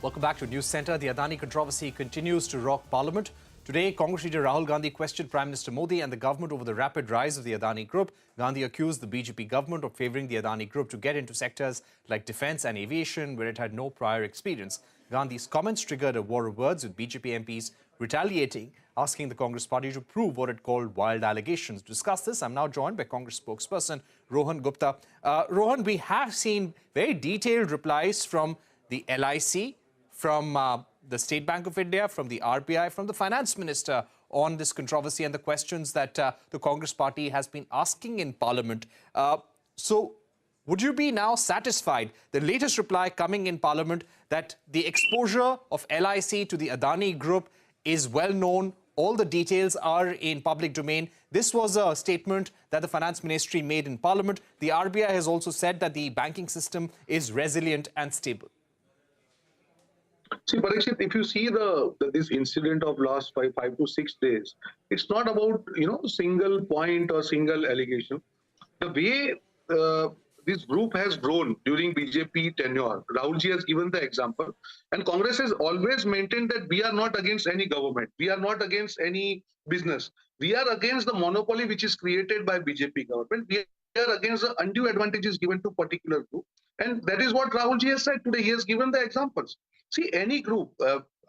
Welcome back to News Centre. The Adani controversy continues to rock Parliament. Today, Congress leader Rahul Gandhi questioned Prime Minister Modi and the government over the rapid rise of the Adani Group. Gandhi accused the BJP government of favouring the Adani Group to get into sectors like defence and aviation, where it had no prior experience. Gandhi's comments triggered a war of words, with BJP MPs retaliating, asking the Congress party to prove what it called wild allegations. To discuss this, I'm now joined by Congress spokesperson Rohan Gupta. Rohan, we have seen very detailed replies from the LIC, from the State Bank of India, from the RBI, from the Finance Minister on this controversy and the questions that the Congress party has been asking in Parliament. So would you be now satisfied, the latest reply coming in Parliament, that the exposure of LIC to the Adani Group is well known, all the details are in public domain? This was a statement that the Finance Ministry made in Parliament. The RBI has also said that the banking system is resilient and stable. See, Parikshit, if you see this incident of last five to 6 days, it's not about single point or single allegation. The way this group has grown during BJP tenure, Rahulji has given the example, and Congress has always maintained that we are not against any government, we are not against any business, we are against the monopoly which is created by BJP government. We are against the undue advantages given to particular group, and that is what Rahulji has said today. He has given the examples. See, any group,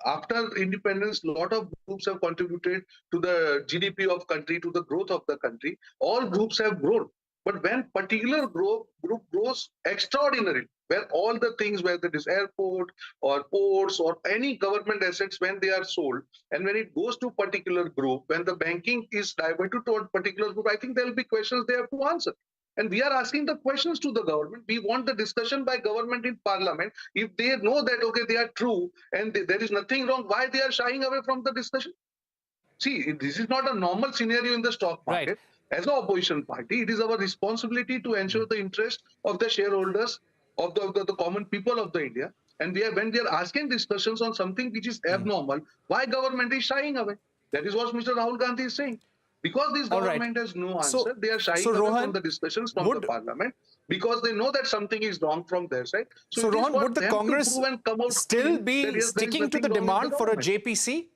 after independence, a lot of groups have contributed to the GDP of country, to the growth of the country. All groups have grown. But when particular group grows extraordinarily, where all the things, whether it is airport or ports or any government assets, when they are sold, and when it goes to particular group, when the banking is diverted to a particular group, I think there will be questions they have to answer. And we are asking the questions to the government. We want the discussion by government in Parliament. If they know that, okay, they are true and there is nothing wrong, why they are shying away from the discussion? See, this is not a normal scenario in the stock market. Right. As an opposition party, it is our responsibility to ensure the interest of the shareholders, of the common people of the India. And when we are asking discussions on something which is abnormal, why government is shying away? That is what Mr. Rahul Gandhi is saying. Because this government has no answer, they are shying away from the discussions from the Parliament, because they know that something is wrong from their side. So Rohan, would the Congress still be sticking to the demand for a JPC?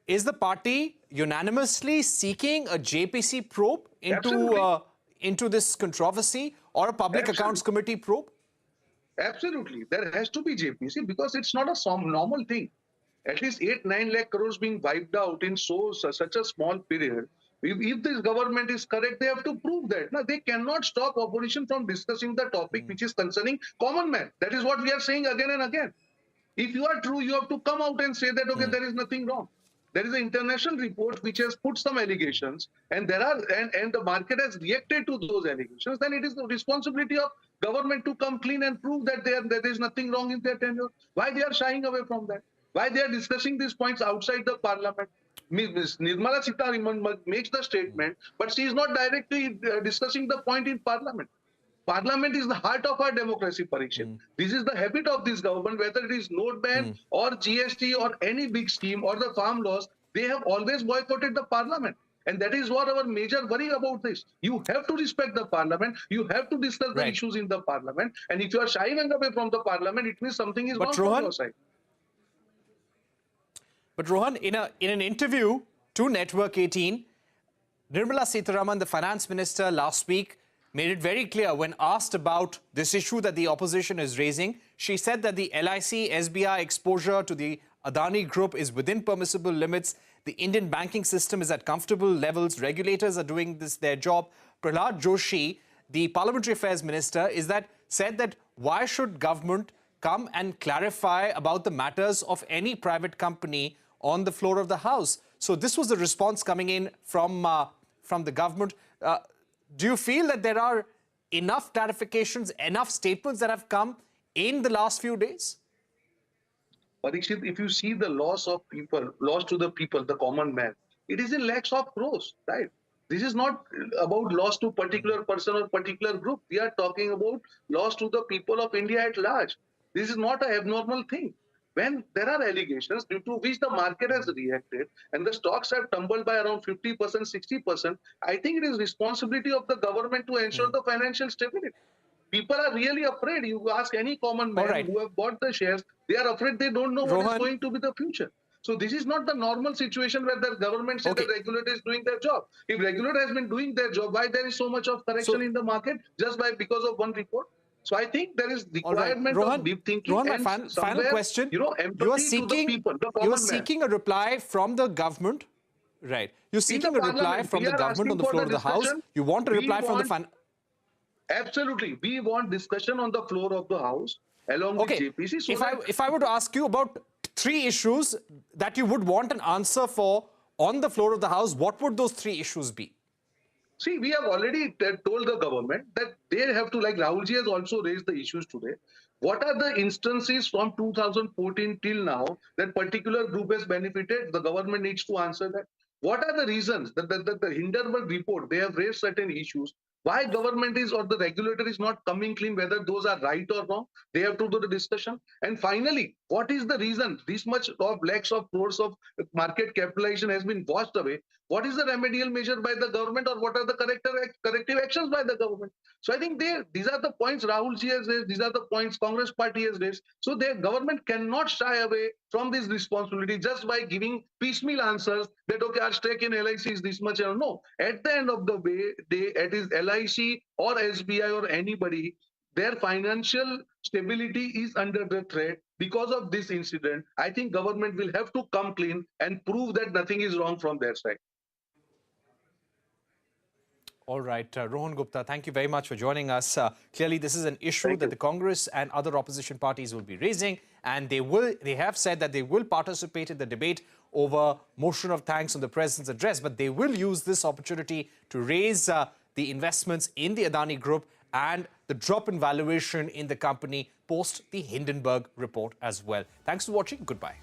Is the party unanimously seeking a JPC probe into this controversy, or a Public Accounts Committee probe? Absolutely. There has to be JPC, because it's not a normal thing. At least 8-9 lakh crores being wiped out in such a small period. If this government is correct, they have to prove that. Now, they cannot stop opposition from discussing the topic which is concerning common man. That is what we are saying again and again. If you are true, you have to come out and say that, okay, there is nothing wrong. There is an international report which has put some allegations, and the market has reacted to those allegations. Then it is the responsibility of government to come clean and prove that there is nothing wrong in their tenure. Why they are shying away from that? Why they are discussing these points outside the Parliament? Ms. Nirmala Sitharaman makes the statement, but she is not directly discussing the point in Parliament. Parliament is the heart of our democracy, Parikshit. This is the habit of this government, whether it is note ban or GST or any big scheme or the farm laws, they have always boycotted the Parliament. And that is what our major worry about this. You have to respect the Parliament. You have to discuss the issues in the Parliament. And if you are shying away from the Parliament, it means something is wrong from your side. But Rohan, in an interview to Network 18, Nirmala Sitharaman, the finance minister, last week made it very clear when asked about this issue that the opposition is raising. She said that the LIC SBI exposure to the Adani Group is within permissible limits. The Indian banking system is at comfortable levels. Regulators are doing their job. Prahlad Joshi, the Parliamentary Affairs Minister, said that why should government come and clarify about the matters of any private company on the floor of the House? So this was the response coming in from the government. Do you feel that there are enough clarifications, enough statements that have come in the last few days? Parikshit, if you see the loss of people, loss to the people, the common man, it is in lakhs of crores, right? This is not about loss to particular person or particular group. We are talking about loss to the people of India at large. This is not an abnormal thing. When there are allegations due to which the market has reacted and the stocks have tumbled by around 50%, 60%, I think it is responsibility of the government to ensure the financial stability. People are really afraid. You ask any common man right. who have bought the shares, they are afraid. They don't know what Rohan, is going to be the future. So this is not the normal situation where the government says the regulator is doing their job. If regulator has been doing their job, why there is so much of correction in the market just because of one report? So I think there is requirement of deep thinking Rohan, my and final somewhere, question. empathy to the people, the common you are man. seeking a reply from the government. Right. You're seeking a reply from the government on the floor of the House. You want a reply from the Absolutely. We want discussion on the floor of the House along with JPC. So if I were to ask you about 3 issues that you would want an answer for on the floor of the House, what would those 3 issues be? See, we have already told the government that they have to, like Rahul ji has also raised the issues today. What are the instances from 2014 till now that particular group has benefited? The government needs to answer that. What are the reasons that the Hindenburg report, they have raised certain issues? Why government is or the regulator is not coming clean whether those are right or wrong? They have to do the discussion. And finally, what is the reason this much of lakhs of crores of market capitalization has been washed away? What is the remedial measure by the government, or what are the corrective actions by the government? So I think these are the points Rahul ji has raised. These are the points Congress party has raised. So their government cannot shy away from this responsibility just by giving piecemeal answers that, okay, our stake in LIC is this much. No, at the end of the day, it is LIC or SBI or anybody, their financial stability is under the threat because of this incident. I think government will have to come clean and prove that nothing is wrong from their side. All right, Rohan Gupta, thank you very much for joining us. Clearly, this is an issue that the Congress and other opposition parties will be raising, and they have said that they will participate in the debate over motion of thanks on the President's address, but they will use this opportunity to raise the investments in the Adani Group and the drop in valuation in the company post the Hindenburg report as well. Thanks for watching. Goodbye.